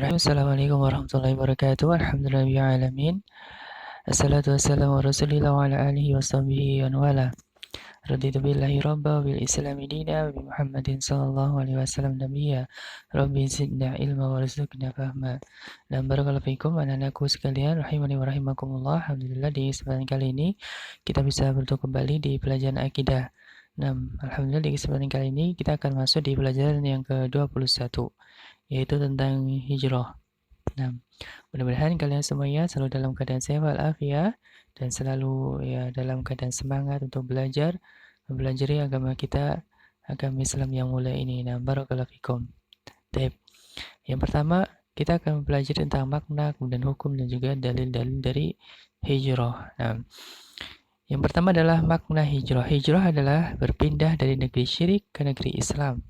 Bismillahirrahmanirrahim. Assalamualaikum warahmatullahi wabarakatuh. Alhamdulillahirrahmanirrahim. Assalatu wassalamu ala rasulillah wa ala alihi wa sahbihi wa wala. Raditu billahi rabba bil islami dina wa bi Muhammadin sallallahu alaihi wasallam nabiyya. Rabbi zidna ilma wa rizqna fahma. Dan barakallahu fikum anak-anakku sekalian rahimani wa rahimakumullah. Alhamdulillah di kesempatan kali ini kita bisa bertemu kembali di pelajaran akidah. Nah, alhamdulillah di kesempatan kali ini kita akan masuk di pelajaran yang ke-21, yaitu tentang hijrah. Nah, mudah-mudahan kalian semuanya selalu dalam keadaan sehat walafiat dan selalu dalam keadaan semangat untuk mempelajari agama kita, agama Islam yang mulia ini. Nah, barakallahu fikum. Baik. Yang pertama, kita akan mempelajari tentang makna, kemudian hukum dan juga dalil-dalil dari hijrah. Nah, yang pertama adalah makna hijrah. Hijrah adalah berpindah dari negeri syirik ke negeri Islam.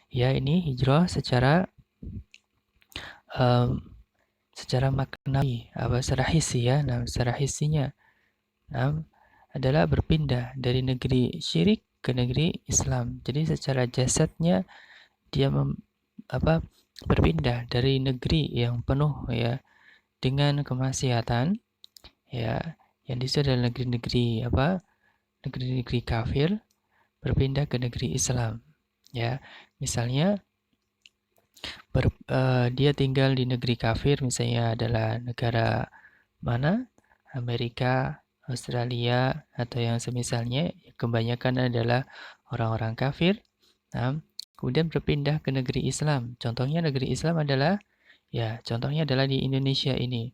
Ya, ini hijrah secara maknawi, secara hissi ya. Nah, secara hissinya, adalah berpindah dari negeri syirik ke negeri Islam. Jadi secara jasadnya dia berpindah dari negeri yang penuh ya dengan kemaksiatan ya, yang di situ adalah negeri-negeri kafir, berpindah ke negeri Islam ya. Misalnya dia tinggal di negeri kafir, misalnya adalah negara mana, Amerika, Australia, atau yang semisalnya, kebanyakan adalah orang-orang kafir. Nah, kemudian berpindah ke negeri Islam. Contohnya negeri Islam adalah, contohnya adalah di Indonesia ini.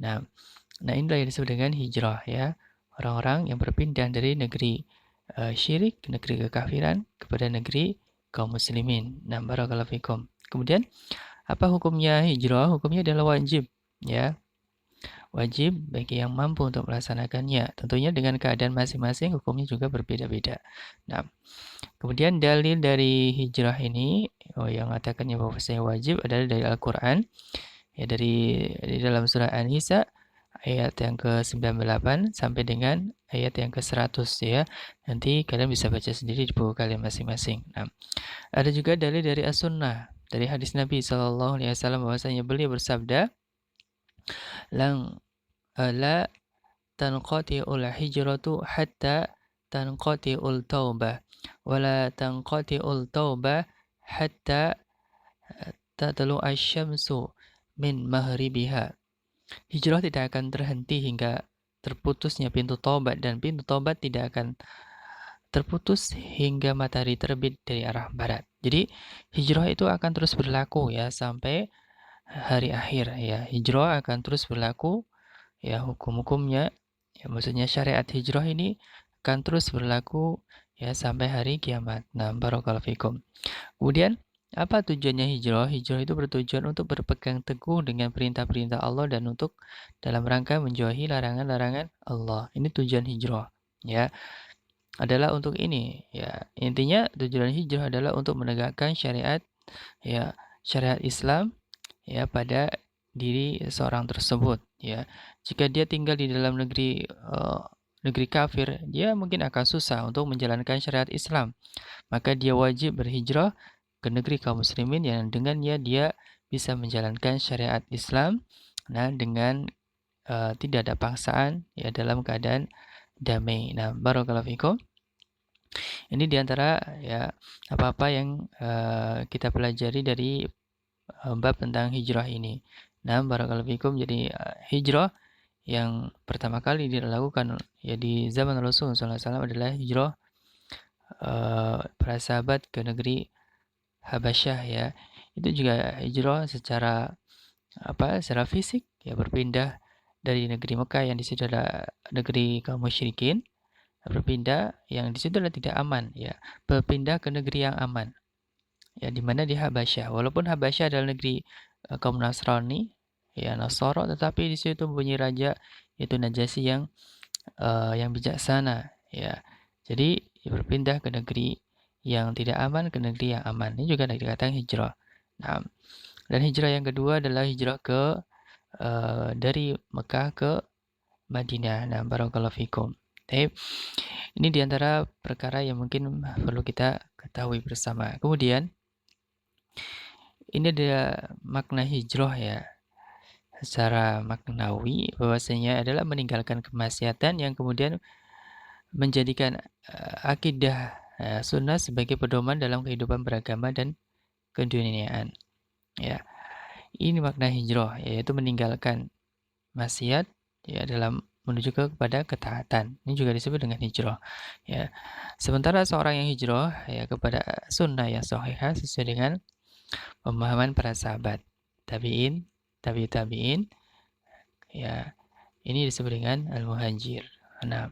Nah inilah yang disebut dengan hijrah ya. Orang-orang yang berpindah dari negeri syirik, negeri kekafiran, kepada negeri kaum muslimin. Nah, barakallahu fikum. Kemudian apa hukumnya hijrah? Hukumnya adalah wajib ya. Wajib bagi yang mampu untuk melaksanakannya. Tentunya dengan keadaan masing-masing hukumnya juga berbeda-beda. Nah, kemudian dalil dari hijrah ini yang mengatakannya bahwa saya wajib adalah dari Al-Qur'an. Ya, dari dalam surah An-Nisa ayat yang ke-98 sampai dengan ayat yang ke-100 ya. Nanti kalian bisa baca sendiri di buku kalian masing-masing. Nah, ada juga dalil dari As-Sunnah, dari hadis Nabi SAW bahwasanya beliau bersabda, la tanqati'ul hijratu hatta tanqati'ul taubah wa la tanqati'ul taubah hatta tatlu asy-syamsu min maghribiha. Hijrah tidak akan terhenti hingga terputusnya pintu taubat, dan pintu taubat tidak akan terputus hingga matahari terbit dari arah barat. Jadi hijrah itu akan terus berlaku ya sampai hari akhir ya. Hijrah akan terus berlaku ya, hukum-hukumnya ya, maksudnya syariat hijrah ini akan terus berlaku ya sampai hari kiamat. Nah, barakallahu fikum. Kemudian apa tujuannya hijrah? Hijrah itu bertujuan untuk berpegang teguh dengan perintah-perintah Allah dan untuk dalam rangka menjauhi larangan-larangan Allah. Ini tujuan hijrah ya. Adalah untuk ini ya. Intinya tujuan hijrah adalah untuk menegakkan syariat ya, syariat Islam ya pada diri seorang tersebut ya. Jika dia tinggal di dalam negeri kafir, dia mungkin akan susah untuk menjalankan syariat Islam. Maka dia wajib berhijrah ke negeri kaum muslimin yang dengannya dia bisa menjalankan syariat Islam dengan tidak ada paksaan ya, dalam keadaan damai. Nah, barakallahu fikum. Ini diantara ya apa-apa yang kita pelajari dari bab tentang hijrah ini. Nah, barakallahu fikum. Jadi hijrah yang pertama kali dilakukan ya di zaman Rasul SAW adalah hijrah para sahabat ke negeri Habasyah ya. Itu juga hijrah secara fisik ya, berpindah dari negeri Mekah yang di situ adalah negeri kaum musyrikin, berpindah yang di situ adalah tidak aman ya, berpindah ke negeri yang aman ya, di mana di Habasyah. Walaupun Habasyah adalah negeri kaum Nasrani ya, Nasoro, tetapi di situ mempunyai raja yaitu Najasyi yang bijaksana ya. Jadi berpindah ke negeri yang tidak aman ke negeri yang aman. Ini juga dikatakan hijrah. Nah, dan hijrah yang kedua adalah hijrah dari Mekah ke Madinah. Nah, barakallahu fikum. Ini diantara perkara yang mungkin perlu kita ketahui bersama. Kemudian Ini ada makna hijrah ya. Secara maknawi bahwasanya adalah meninggalkan kemaksiatan yang kemudian menjadikan akidah sunnah sebagai pedoman dalam kehidupan beragama dan keduniaan. Ya, ini makna hijrah, yaitu meninggalkan maksiat ya dalam menuju kepada ketaatan. Ini juga disebut dengan hijrah. Ya, sementara seorang yang hijrah ya kepada sunnah yang sahihah sesuai dengan pemahaman para sahabat tabiin, tabi'in, ya ini disebut dengan al-muhajir. Nah,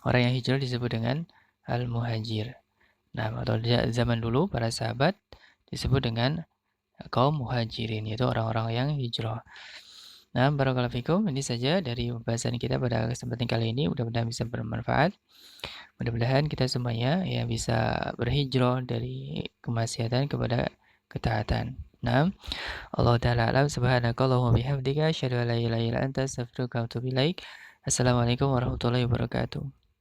orang yang hijrah disebut dengan al-muhajir. Nah, atau zaman dulu para sahabat disebut dengan kaum muhajirin, yaitu orang-orang yang hijrah. Nah, barakallahu fikum, ini saja dari pembahasan kita pada kesempatan kali ini. Mudah-mudahan bisa bermanfaat. Mudah-mudahan kita semuanya ya bisa berhijrah dari kemaksiatan kepada ketaatan. Nah, Allah Ta'ala alam subhanakallahumma bihamdika asyhadu an la ilaha illa anta astaghfiruka wa atubu ilaik. Assalamualaikum warahmatullahi wabarakatuh.